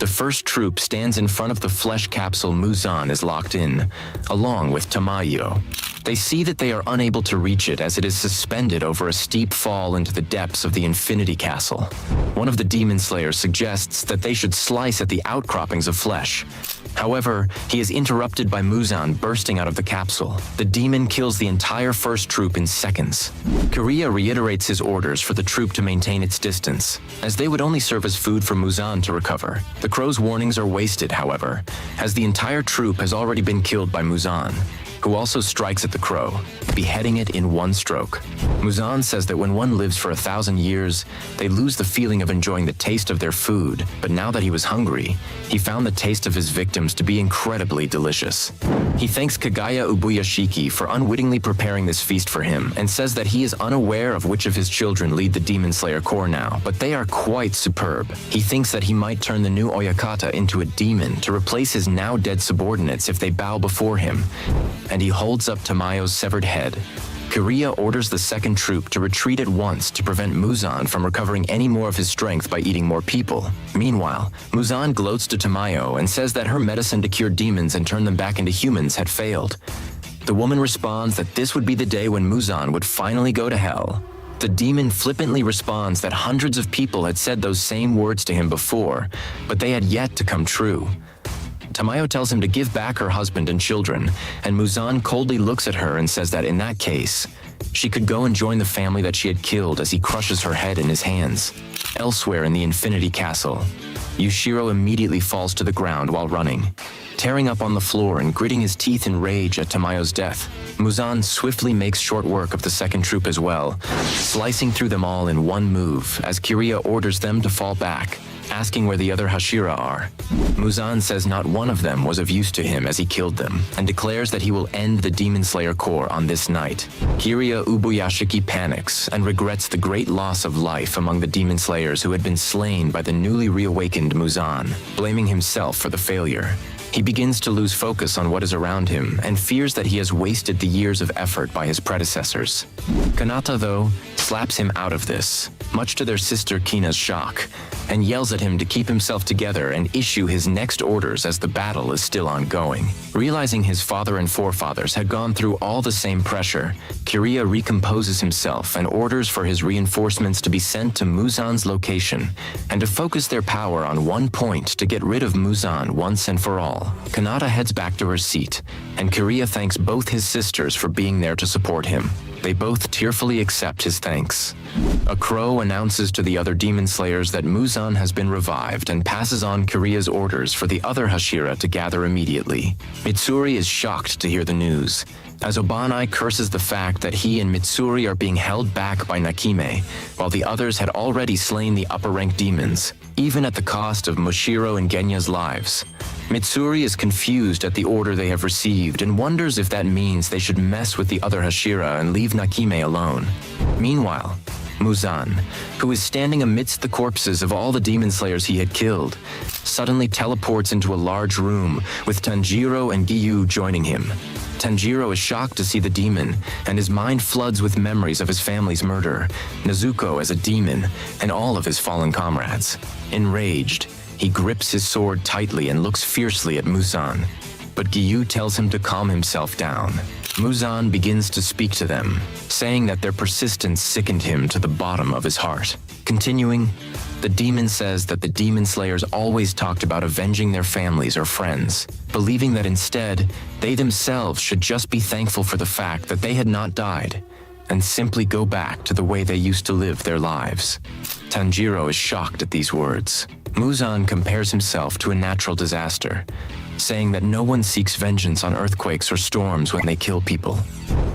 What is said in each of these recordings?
The first troop stands in front of the flesh capsule Muzan is locked in, along with Tamayo. They see that they are unable to reach it as it is suspended over a steep fall into the depths of the Infinity Castle. One of the Demon Slayers suggests that they should slice at the outcroppings of flesh. However, he is interrupted by Muzan bursting out of the capsule. The demon kills the entire first troop in seconds. Korea reiterates his orders for the troop to maintain its distance, as they would only serve as food for Muzan to recover. The crow's warnings are wasted, however, as the entire troop has already been killed by Muzan, who also strikes at the crow, beheading it in one stroke. Muzan says that when one lives for 1,000 years, they lose the feeling of enjoying the taste of their food, but now that he was hungry, he found the taste of his victims to be incredibly delicious. He thanks Kagaya Ubuyashiki for unwittingly preparing this feast for him, and says that he is unaware of which of his children lead the Demon Slayer Corps now, but they are quite superb. He thinks that he might turn the new Oyakata into a demon to replace his now dead subordinates if they bow before him, and he holds up Tamayo's severed head. Korea orders the second troop to retreat at once to prevent Muzan from recovering any more of his strength by eating more people. Meanwhile, Muzan gloats to Tamayo and says that her medicine to cure demons and turn them back into humans had failed. The woman responds that this would be the day when Muzan would finally go to hell. The demon flippantly responds that hundreds of people had said those same words to him before, but they had yet to come true. Tamayo tells him to give back her husband and children, and Muzan coldly looks at her and says that in that case, she could go and join the family that she had killed as he crushes her head in his hands. Elsewhere in the Infinity Castle, Yushiro immediately falls to the ground while running, tearing up on the floor and gritting his teeth in rage at Tamayo's death. Muzan swiftly makes short work of the second troop as well, slicing through them all in one move as Kiria orders them to fall back, asking where the other Hashira are. Muzan says not one of them was of use to him as he killed them, and declares that he will end the Demon Slayer Corps on this night. Kiria Ubuyashiki panics and regrets the great loss of life among the Demon Slayers who had been slain by the newly reawakened Muzan, blaming himself for the failure. He begins to lose focus on what is around him and fears that he has wasted the years of effort by his predecessors. Kanata, though, slaps him out of this, much to their sister Kina's shock, and yells at him to keep himself together and issue his next orders as the battle is still ongoing. Realizing his father and forefathers had gone through all the same pressure, Kiria recomposes himself and orders for his reinforcements to be sent to Muzan's location and to focus their power on one point to get rid of Muzan once and for all. Kanata heads back to her seat, and Kiria thanks both his sisters for being there to support him. They both tearfully accept his thanks. A crow announces to the other Demon Slayers that Muzan has been revived and passes on Kiria's orders for the other Hashira to gather immediately. Mitsuri is shocked to hear the news, as Obanai curses the fact that he and Mitsuri are being held back by Nakime, while the others had already slain the upper-ranked demons, even at the cost of Moshiro and Genya's lives. Mitsuri is confused at the order they have received and wonders if that means they should mess with the other Hashira and leave Nakime alone. Meanwhile, Muzan, who is standing amidst the corpses of all the Demon Slayers he had killed, suddenly teleports into a large room with Tanjiro and Giyu joining him. Tanjiro is shocked to see the demon, and his mind floods with memories of his family's murder, Nezuko as a demon, and all of his fallen comrades. Enraged, he grips his sword tightly and looks fiercely at Muzan, but Giyu tells him to calm himself down. Muzan begins to speak to them, saying that their persistence sickened him to the bottom of his heart. Continuing, the demon says that the Demon Slayers always talked about avenging their families or friends, believing that instead, they themselves should just be thankful for the fact that they had not died, and simply go back to the way they used to live their lives. Tanjiro is shocked at these words. Muzan compares himself to a natural disaster, saying that no one seeks vengeance on earthquakes or storms when they kill people.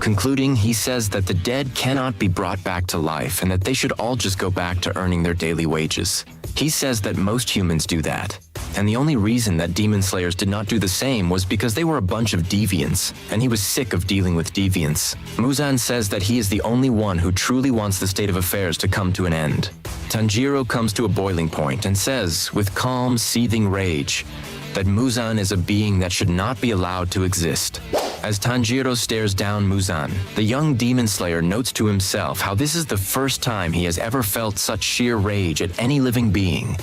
Concluding, he says that the dead cannot be brought back to life and that they should all just go back to earning their daily wages. He says that most humans do that, and the only reason that Demon Slayers did not do the same was because they were a bunch of deviants, and he was sick of dealing with deviants. Muzan says that he is the only one who truly wants the state of affairs to come to an end. Tanjiro comes to a boiling point and says, with calm, seething rage, that Muzan is a being that should not be allowed to exist. As Tanjiro stares down Muzan, the young Demon Slayer notes to himself how this is the first time he has ever felt such sheer rage at any living being.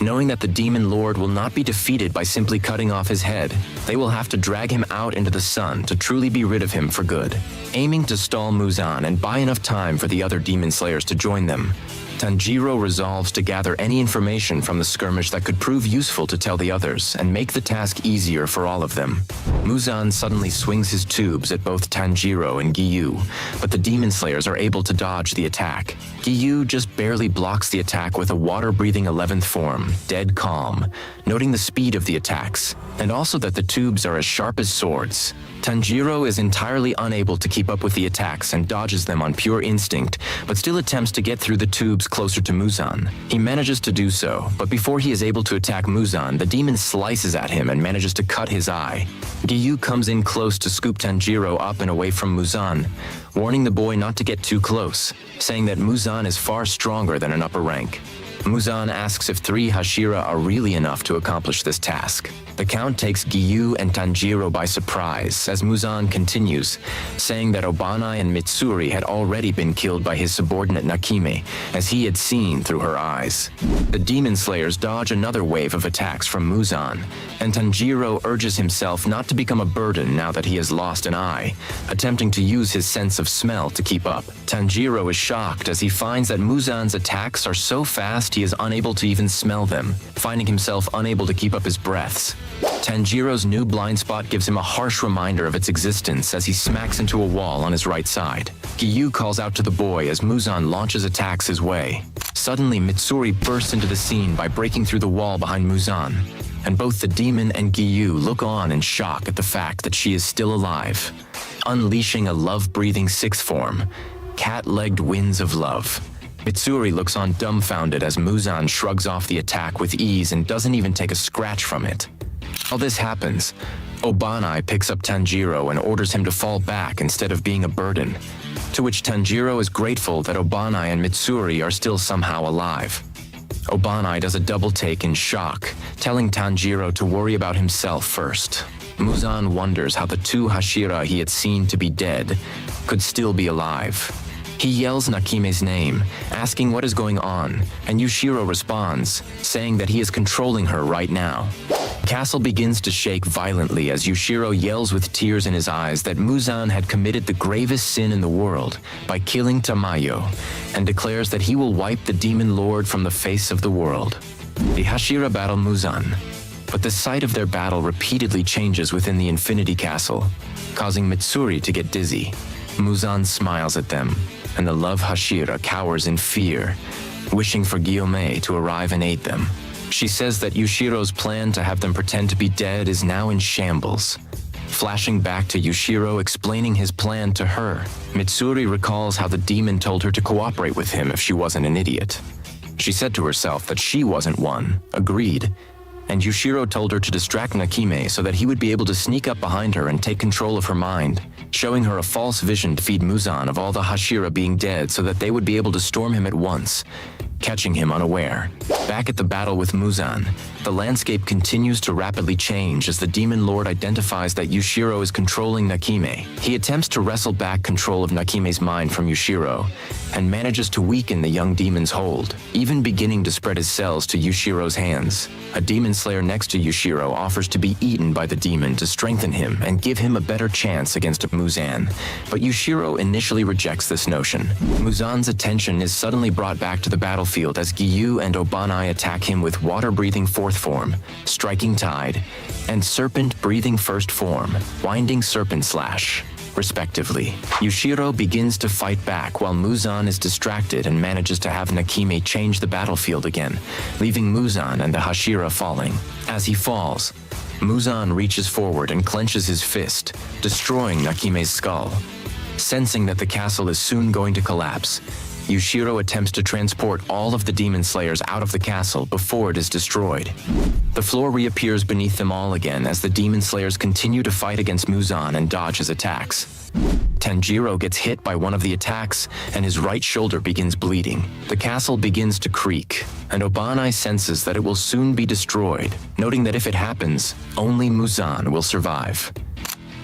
Knowing that the Demon Lord will not be defeated by simply cutting off his head, they will have to drag him out into the sun to truly be rid of him for good. Aiming to stall Muzan and buy enough time for the other Demon Slayers to join them, Tanjiro resolves to gather any information from the skirmish that could prove useful to tell the others and make the task easier for all of them. Muzan suddenly swings his tubes at both Tanjiro and Giyu, but the Demon Slayers are able to dodge the attack. Giyu just barely blocks the attack with a water-breathing 11th form, Dead Calm, noting the speed of the attacks, and also that the tubes are as sharp as swords. Tanjiro is entirely unable to keep up with the attacks and dodges them on pure instinct, but still attempts to get through the tubes closer to Muzan. He manages to do so, but before he is able to attack Muzan, the demon slices at him and manages to cut his eye. Giyu comes in close to scoop Tanjiro up and away from Muzan, warning the boy not to get too close, saying that Muzan is far stronger than an upper rank. Muzan asks if 3 Hashira are really enough to accomplish this task. The Count takes Giyu and Tanjiro by surprise as Muzan continues, saying that Obanai and Mitsuri had already been killed by his subordinate Nakime, as he had seen through her eyes. The Demon Slayers dodge another wave of attacks from Muzan, and Tanjiro urges himself not to become a burden now that he has lost an eye, attempting to use his sense of smell to keep up. Tanjiro is shocked as he finds that Muzan's attacks are so fast he is unable to even smell them, finding himself unable to keep up his breaths. Tanjiro's new blind spot gives him a harsh reminder of its existence as he smacks into a wall on his right side. Giyu calls out to the boy as Muzan launches attacks his way. Suddenly, Mitsuri bursts into the scene by breaking through the wall behind Muzan, and both the demon and Giyu look on in shock at the fact that she is still alive. Unleashing a love-breathing 6th form, cat-legged winds of love. Mitsuri looks on dumbfounded as Muzan shrugs off the attack with ease and doesn't even take a scratch from it. While this happens, Obanai picks up Tanjiro and orders him to fall back instead of being a burden, to which Tanjiro is grateful that Obanai and Mitsuri are still somehow alive. Obanai does a double take in shock, telling Tanjiro to worry about himself first. Muzan wonders how the 2 Hashira he had seen to be dead could still be alive. He yells Nakime's name, asking what is going on, and Yushiro responds, saying that he is controlling her right now. The castle begins to shake violently as Yushiro yells with tears in his eyes that Muzan had committed the gravest sin in the world by killing Tamayo, and declares that he will wipe the Demon Lord from the face of the world. The Hashira battle Muzan, but the site of their battle repeatedly changes within the Infinity Castle, causing Mitsuri to get dizzy. Muzan smiles at them, and the love Hashira cowers in fear, wishing for Guillaume to arrive and aid them. She says that Yushiro's plan to have them pretend to be dead is now in shambles. Flashing back to Yushiro explaining his plan to her, Mitsuri recalls how the demon told her to cooperate with him if she wasn't an idiot. She said to herself that she wasn't one, agreed, and Yushiro told her to distract Nakime so that he would be able to sneak up behind her and take control of her mind, showing her a false vision to feed Muzan of all the Hashira being dead so that they would be able to storm him at once, catching him unaware. Back at the battle with Muzan, the landscape continues to rapidly change as the Demon Lord identifies that Yushiro is controlling Nakime. He attempts to wrestle back control of Nakime's mind from Yushiro, and manages to weaken the young demon's hold, even beginning to spread his cells to Yushiro's hands. A demon slayer next to Yushiro offers to be eaten by the demon to strengthen him and give him a better chance against Muzan, but Yushiro initially rejects this notion. Muzan's attention is suddenly brought back to the battlefield as Giyu and Obanai attack him with water-breathing 4th form, Striking Tide, and serpent-breathing 1st form, Winding Serpent Slash, respectively. Yushiro begins to fight back while Muzan is distracted and manages to have Nakime change the battlefield again, leaving Muzan and the Hashira falling. As he falls, Muzan reaches forward and clenches his fist, destroying Nakime's skull. Sensing that the castle is soon going to collapse, Yushiro attempts to transport all of the Demon Slayers out of the castle before it is destroyed. The floor reappears beneath them all again as the Demon Slayers continue to fight against Muzan and dodge his attacks. Tanjiro gets hit by one of the attacks and his right shoulder begins bleeding. The castle begins to creak, and Obanai senses that it will soon be destroyed, noting that if it happens, only Muzan will survive.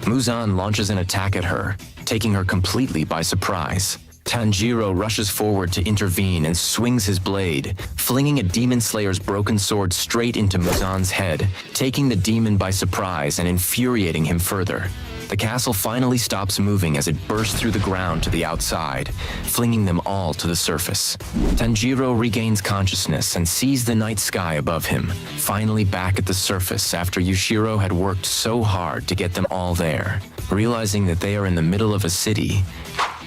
Muzan launches an attack at her, taking her completely by surprise. Tanjiro rushes forward to intervene and swings his blade, flinging a demon slayer's broken sword straight into Muzan's head, taking the demon by surprise and infuriating him further. The castle finally stops moving as it bursts through the ground to the outside, flinging them all to the surface. Tanjiro regains consciousness and sees the night sky above him, finally back at the surface after Yushiro had worked so hard to get them all there. Realizing that they are in the middle of a city,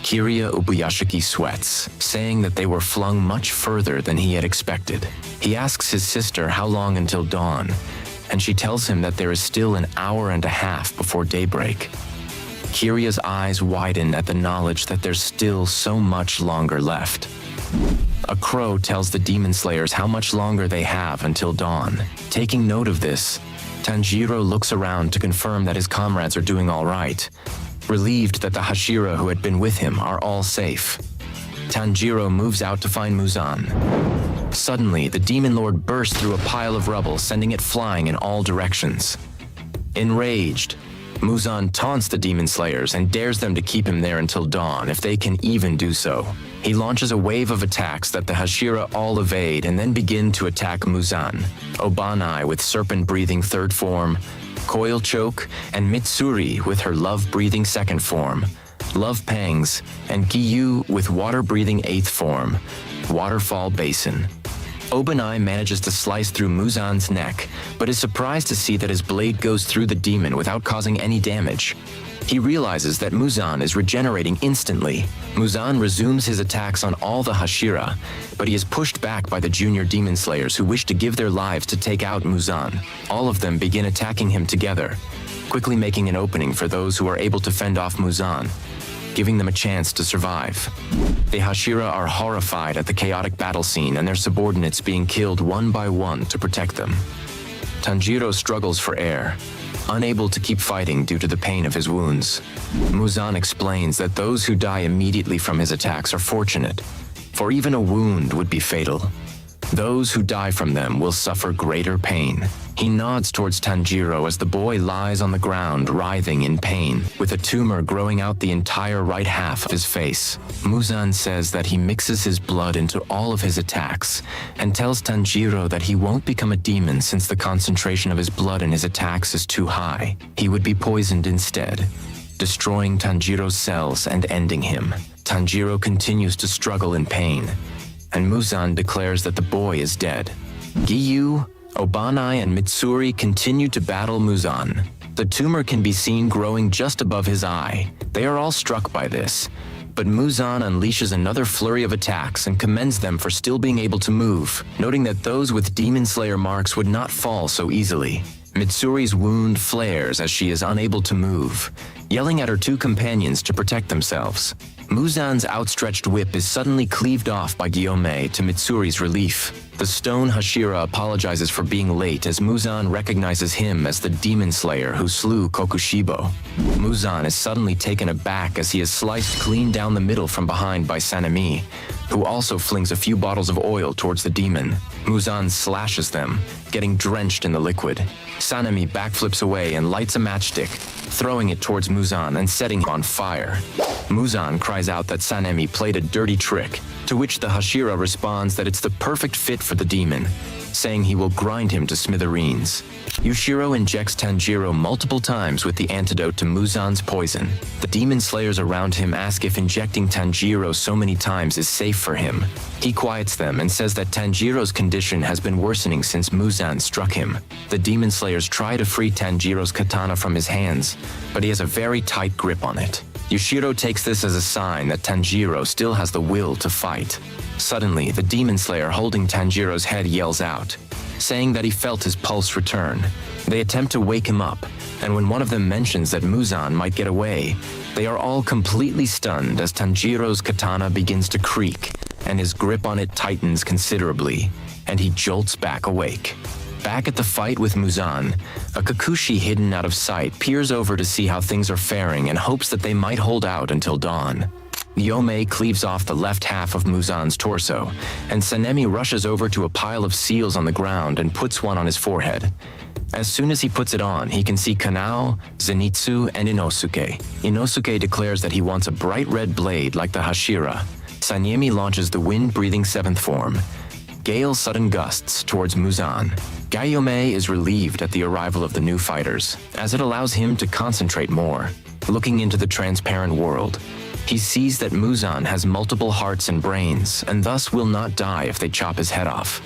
Kirya Ubuyashiki sweats, saying that they were flung much further than he had expected. He asks his sister how long until dawn, and she tells him that there is still an hour and a half before daybreak. Kirya's eyes widen at the knowledge that there's still so much longer left. A crow tells the demon slayers how much longer they have until dawn. Taking note of this, Tanjiro looks around to confirm that his comrades are doing all right, relieved that the Hashira who had been with him are all safe. Tanjiro moves out to find Muzan. Suddenly, the demon lord bursts through a pile of rubble, sending it flying in all directions. Enraged, Muzan taunts the demon slayers and dares them to keep him there until dawn if they can even do so. He launches a wave of attacks that the Hashira all evade and then begin to attack Muzan. Obanai with serpent-breathing third form, Coil Choke, and Mitsuri with her love-breathing second form, Love Pangs, and Giyu with water-breathing eighth form, Waterfall Basin. Obanai manages to slice through Muzan's neck, but is surprised to see that his blade goes through the demon without causing any damage. He realizes that Muzan is regenerating instantly. Muzan resumes his attacks on all the Hashira, but he is pushed back by the junior demon slayers who wish to give their lives to take out Muzan. All of them begin attacking him together, quickly making an opening for those who are able to fend off Muzan, giving them a chance to survive. The Hashira are horrified at the chaotic battle scene and their subordinates being killed one by one to protect them. Tanjiro struggles for air, unable to keep fighting due to the pain of his wounds. Muzan explains that those who die immediately from his attacks are fortunate, for even a wound would be fatal. Those who die from them will suffer greater pain. He nods towards Tanjiro as the boy lies on the ground writhing in pain, with a tumor growing out the entire right half of his face. Muzan says that he mixes his blood into all of his attacks, and tells Tanjiro that he won't become a demon since the concentration of his blood in his attacks is too high. He would be poisoned instead, destroying Tanjiro's cells and ending him. Tanjiro continues to struggle in pain, and Muzan declares that the boy is dead. Giyu, Obanai, and Mitsuri continue to battle Muzan. The tumor can be seen growing just above his eye. They are all struck by this, but Muzan unleashes another flurry of attacks and commends them for still being able to move, noting that those with Demon Slayer marks would not fall so easily. Mitsuri's wound flares as she is unable to move, yelling at her two companions to protect themselves. Muzan's outstretched whip is suddenly cleaved off by Gyomei to Mitsuri's relief. The stone Hashira apologizes for being late as Muzan recognizes him as the demon slayer who slew Kokushibo. Muzan is suddenly taken aback as he is sliced clean down the middle from behind by Sanemi, who also flings a few bottles of oil towards the demon. Muzan slashes them, getting drenched in the liquid. Sanemi backflips away and lights a matchstick, throwing it towards Muzan and setting him on fire. Muzan cries out that Sanemi played a dirty trick, to which the Hashira responds that it's the perfect fit for the demon, saying he will grind him to smithereens. Yushiro injects Tanjiro multiple times with the antidote to Muzan's poison. The demon slayers around him ask if injecting Tanjiro so many times is safe for him. He quiets them and says that Tanjiro's condition has been worsening since Muzan struck him. The demon slayers try to free Tanjiro's katana from his hands, but he has a very tight grip on it. Yushiro takes this as a sign that Tanjiro still has the will to fight. Suddenly, the demon slayer holding Tanjiro's head yells out, saying that he felt his pulse return. They attempt to wake him up, and when one of them mentions that Muzan might get away, they are all completely stunned as Tanjiro's katana begins to creak, and his grip on it tightens considerably, and he jolts back awake. Back at the fight with Muzan, a Kakushi hidden out of sight peers over to see how things are faring and hopes that they might hold out until dawn. Gyomei cleaves off the left half of Muzan's torso, and Sanemi rushes over to a pile of seals on the ground and puts one on his forehead. As soon as he puts it on, he can see Kanao, Zenitsu, and Inosuke. Inosuke declares that he wants a bright red blade like the Hashira. Sanemi launches the wind-breathing 7th form. Gale sudden gusts towards Muzan. Gyomei is relieved at the arrival of the new fighters, as it allows him to concentrate more. Looking into the transparent world, he sees that Muzan has multiple hearts and brains, and thus will not die if they chop his head off.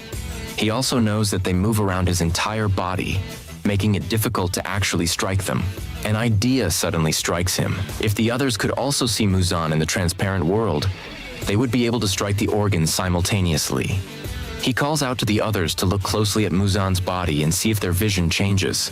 He also knows that they move around his entire body, making it difficult to actually strike them. An idea suddenly strikes him. If the others could also see Muzan in the transparent world, they would be able to strike the organs simultaneously. He calls out to the others to look closely at Muzan's body and see if their vision changes.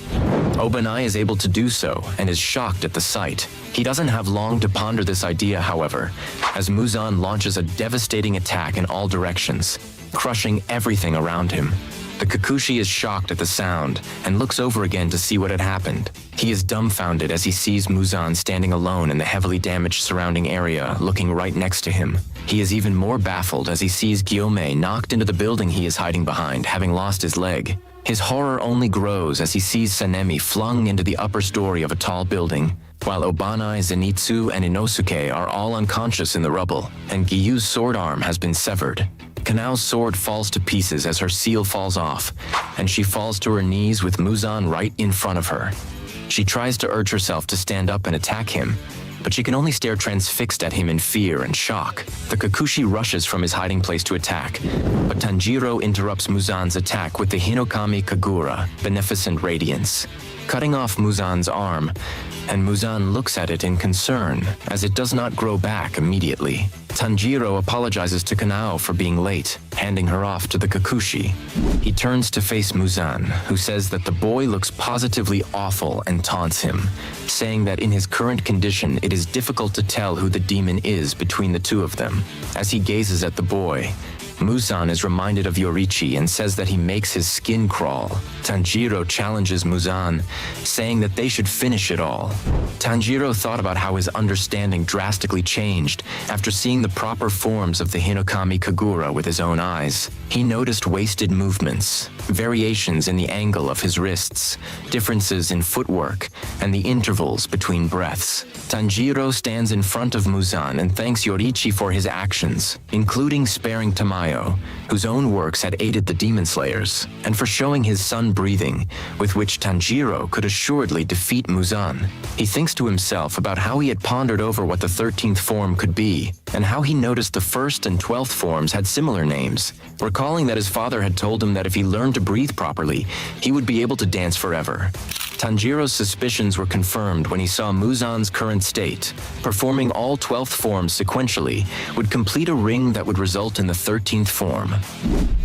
Obanai is able to do so and is shocked at the sight. He doesn't have long to ponder this idea, however, as Muzan launches a devastating attack in all directions, crushing everything around him. The Kikuchi is shocked at the sound and looks over again to see what had happened. He is dumbfounded as he sees Muzan standing alone in the heavily damaged surrounding area, looking right next to him. He is even more baffled as he sees Gyomei knocked into the building he is hiding behind, having lost his leg. His horror only grows as he sees Sanemi flung into the upper story of a tall building, while Obanai, Zenitsu, and Inosuke are all unconscious in the rubble, and Gyu's sword arm has been severed. Kanao's sword falls to pieces as her seal falls off, and she falls to her knees with Muzan right in front of her. She tries to urge herself to stand up and attack him, but she can only stare transfixed at him in fear and shock. The Kikuchi rushes from his hiding place to attack, but Tanjiro interrupts Muzan's attack with the Hinokami Kagura, Beneficent Radiance, cutting off Muzan's arm, and Muzan looks at it in concern, as it does not grow back immediately. Tanjiro apologizes to Kanao for being late, handing her off to the Kikuchi. He turns to face Muzan, who says that the boy looks positively awful and taunts him, saying that in his current condition it is difficult to tell who the demon is between the two of them. As he gazes at the boy, Muzan is reminded of Yoriichi and says that he makes his skin crawl. Tanjiro challenges Muzan, saying that they should finish it all. Tanjiro thought about how his understanding drastically changed after seeing the proper forms of the Hinokami Kagura with his own eyes. He noticed wasted movements, variations in the angle of his wrists, differences in footwork, and the intervals between breaths. Tanjiro stands in front of Muzan and thanks Yoriichi for his actions, including sparing Tamayo, whose own works had aided the demon slayers, and for showing his sun breathing, with which Tanjiro could assuredly defeat Muzan. He thinks to himself about how he had pondered over what the 13th form could be, and how he noticed the 1st and 12th forms had similar names, recalling that his father had told him that if he learned to breathe properly, he would be able to dance forever. Tanjiro's suspicions were confirmed when he saw Muzan's current state. Performing all 12th forms sequentially would complete a ring that would result in the 13th form.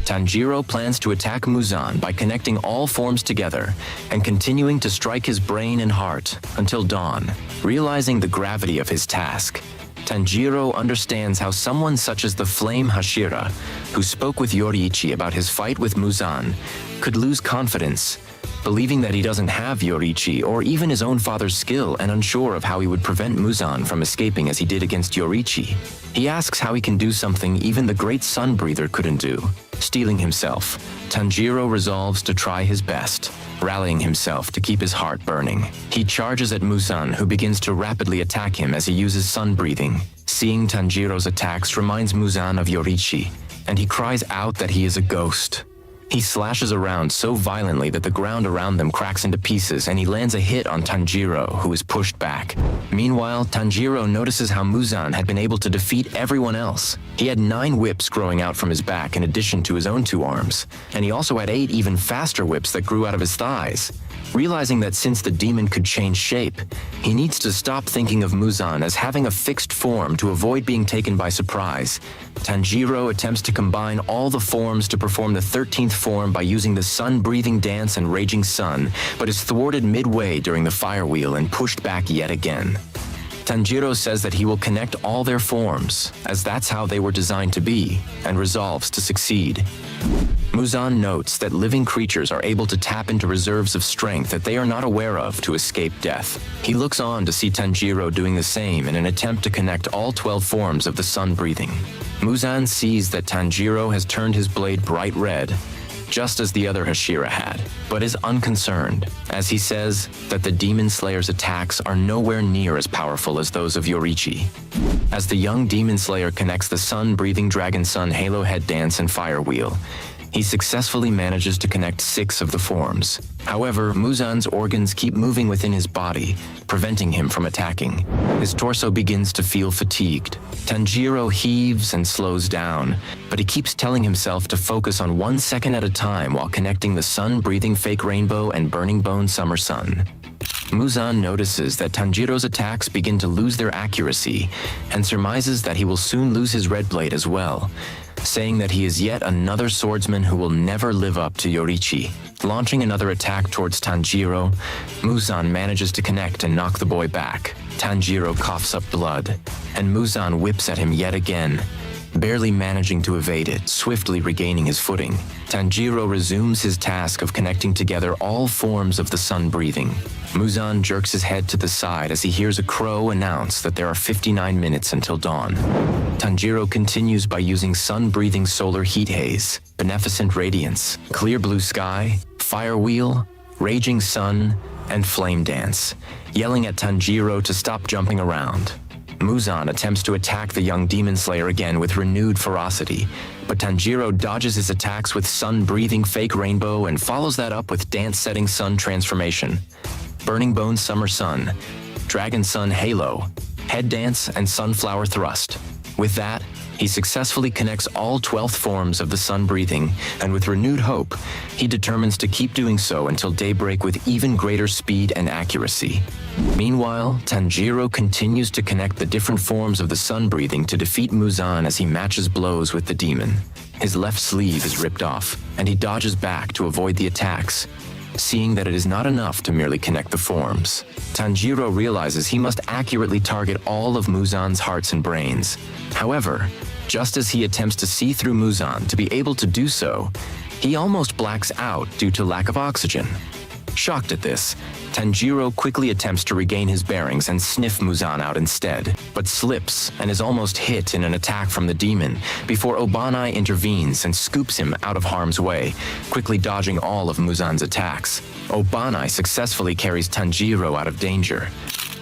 Tanjiro plans to attack Muzan by connecting all forms together and continuing to strike his brain and heart until dawn. Realizing the gravity of his task, Tanjiro understands how someone such as the Flame Hashira, who spoke with Yoriichi about his fight with Muzan, could lose confidence, believing that he doesn't have Yoriichi or even his own father's skill and unsure of how he would prevent Muzan from escaping as he did against Yoriichi. He asks how he can do something even the great sun breather couldn't do. Steeling himself, Tanjiro resolves to try his best, rallying himself to keep his heart burning. He charges at Muzan, who begins to rapidly attack him as he uses sun breathing. Seeing Tanjiro's attacks reminds Muzan of Yoriichi, and he cries out that he is a ghost. He slashes around so violently that the ground around them cracks into pieces and he lands a hit on Tanjiro, who is pushed back. Meanwhile, Tanjiro notices how Muzan had been able to defeat everyone else. He had 9 whips growing out from his back in addition to his own 2 arms, and he also had 8 even faster whips that grew out of his thighs. Realizing that since the demon could change shape, he needs to stop thinking of Muzan as having a fixed form to avoid being taken by surprise. Tanjiro attempts to combine all the forms to perform the 13th form by using the sun-breathing dance and raging sun, but is thwarted midway during the fire wheel and pushed back yet again. Tanjiro says that he will connect all their forms, as that's how they were designed to be, and resolves to succeed. Muzan notes that living creatures are able to tap into reserves of strength that they are not aware of to escape death. He looks on to see Tanjiro doing the same in an attempt to connect all 12 forms of the sun breathing. Muzan sees that Tanjiro has turned his blade bright red, just as the other Hashira had, but is unconcerned, as he says that the Demon Slayer's attacks are nowhere near as powerful as those of Yoriichi. As the young Demon Slayer connects the sun-breathing Dragon Sun Halo Head Dance and Fire Wheel, he successfully manages to connect 6 of the forms. However, Muzan's organs keep moving within his body, preventing him from attacking. His torso begins to feel fatigued. Tanjiro heaves and slows down, but he keeps telling himself to focus on 1 second at a time while connecting the sun-breathing Fake Rainbow and Burning Bone Summer Sun. Muzan notices that Tanjiro's attacks begin to lose their accuracy and surmises that he will soon lose his red blade as well, saying that he is yet another swordsman who will never live up to Yoriichi. Launching another attack towards Tanjiro, Muzan manages to connect and knock the boy back. Tanjiro coughs up blood, and Muzan whips at him yet again, barely managing to evade it, swiftly regaining his footing. Tanjiro resumes his task of connecting together all forms of the sun breathing. Muzan jerks his head to the side as he hears a crow announce that there are 59 minutes until dawn. Tanjiro continues by using sun-breathing solar heat haze, beneficent radiance, clear blue sky, fire wheel, raging sun, and flame dance, yelling at Tanjiro to stop jumping around. Muzan attempts to attack the young Demon Slayer again with renewed ferocity, but Tanjiro dodges his attacks with sun-breathing Fake Rainbow and follows that up with dance-setting Sun Transformation, Burning Bone Summer Sun, Dragon Sun Halo, Head Dance, and Sunflower Thrust. With that, he successfully connects all 12th forms of the sun breathing, and with renewed hope, he determines to keep doing so until daybreak with even greater speed and accuracy. Meanwhile, Tanjiro continues to connect the different forms of the sun breathing to defeat Muzan as he matches blows with the demon. His left sleeve is ripped off, and he dodges back to avoid the attacks, seeing that it is not enough to merely connect the forms. Tanjiro realizes he must accurately target all of Muzan's hearts and brains. However, just as he attempts to see through Muzan to be able to do so, he almost blacks out due to lack of oxygen. Shocked at this, Tanjiro quickly attempts to regain his bearings and sniff Muzan out instead, but slips and is almost hit in an attack from the demon before Obanai intervenes and scoops him out of harm's way, quickly dodging all of Muzan's attacks. Obanai successfully carries Tanjiro out of danger.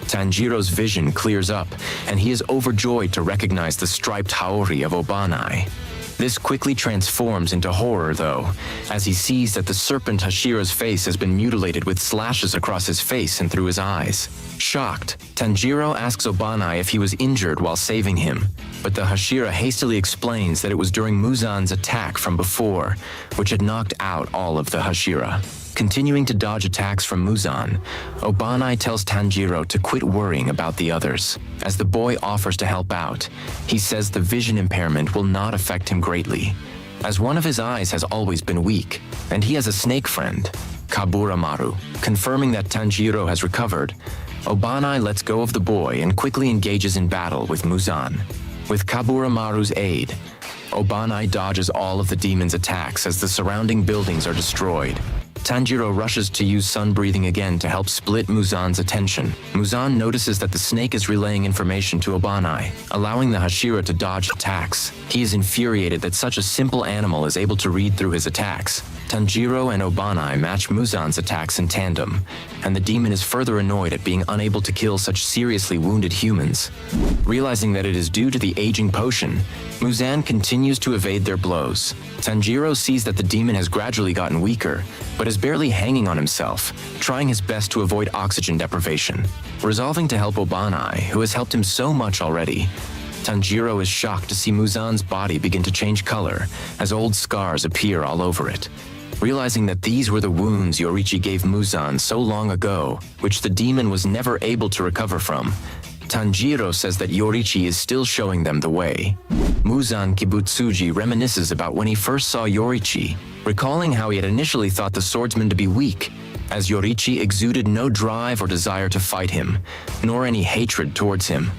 Tanjiro's vision clears up, and he is overjoyed to recognize the striped Haori of Obanai. This quickly transforms into horror, though, as he sees that the serpent Hashira's face has been mutilated with slashes across his face and through his eyes. Shocked, Tanjiro asks Obanai if he was injured while saving him, but the Hashira hastily explains that it was during Muzan's attack from before, which had knocked out all of the Hashira. Continuing to dodge attacks from Muzan, Obanai tells Tanjiro to quit worrying about the others. As the boy offers to help out, he says the vision impairment will not affect him greatly, as one of his eyes has always been weak, and he has a snake friend, Kaburamaru. Confirming that Tanjiro has recovered, Obanai lets go of the boy and quickly engages in battle with Muzan. With Kaburamaru's aid, Obanai dodges all of the demon's attacks as the surrounding buildings are destroyed. Tanjiro rushes to use sun breathing again to help split Muzan's attention. Muzan notices that the snake is relaying information to Obanai, allowing the Hashira to dodge attacks. He is infuriated that such a simple animal is able to read through his attacks. Tanjiro and Obanai match Muzan's attacks in tandem, and the demon is further annoyed at being unable to kill such seriously wounded humans. Realizing that it is due to the aging potion, Muzan continues to evade their blows. Tanjiro sees that the demon has gradually gotten weaker, but is barely hanging on himself, trying his best to avoid oxygen deprivation. Resolving to help Obanai, who has helped him so much already, Tanjiro is shocked to see Muzan's body begin to change color as old scars appear all over it. Realizing that these were the wounds Yoriichi gave Muzan so long ago, which the demon was never able to recover from, Tanjiro says that Yoriichi is still showing them the way. Muzan Kibutsuji reminisces about when he first saw Yoriichi, recalling how he had initially thought the swordsman to be weak, as Yorichi exuded no drive or desire to fight him, nor any hatred towards him.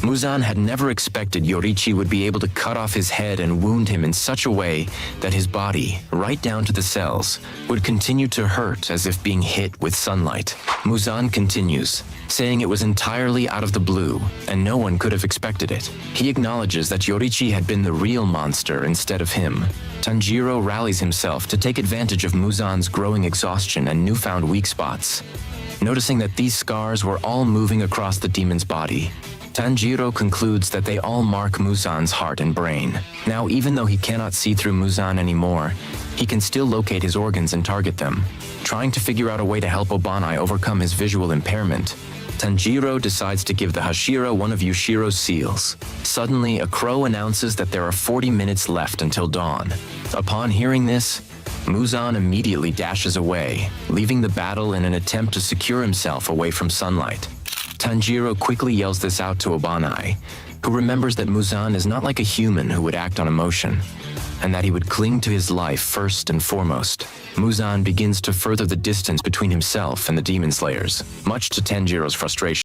Muzan had never expected Yorichi would be able to cut off his head and wound him in such a way that his body, right down to the cells, would continue to hurt as if being hit with sunlight. Muzan continues, saying it was entirely out of the blue, and no one could have expected it. He acknowledges that Yorichi had been the real monster instead of him. Tanjiro rallies himself to take advantage of Muzan's growing exhaustion and newfound weak spots. Noticing that these scars were all moving across the demon's body, Tanjiro concludes that they all mark Muzan's heart and brain. Now, even though he cannot see through Muzan anymore, he can still locate his organs and target them. Trying to figure out a way to help Obanai overcome his visual impairment, Tanjiro decides to give the Hashira one of Yushiro's seals. Suddenly, a crow announces that there are 40 minutes left until dawn. Upon hearing this, Muzan immediately dashes away, leaving the battle in an attempt to secure himself away from sunlight. Tanjiro quickly yells this out to Obanai, who remembers that Muzan is not like a human who would act on emotion, and that he would cling to his life first and foremost. Muzan begins to further the distance between himself and the demon slayers, much to Tanjiro's frustration.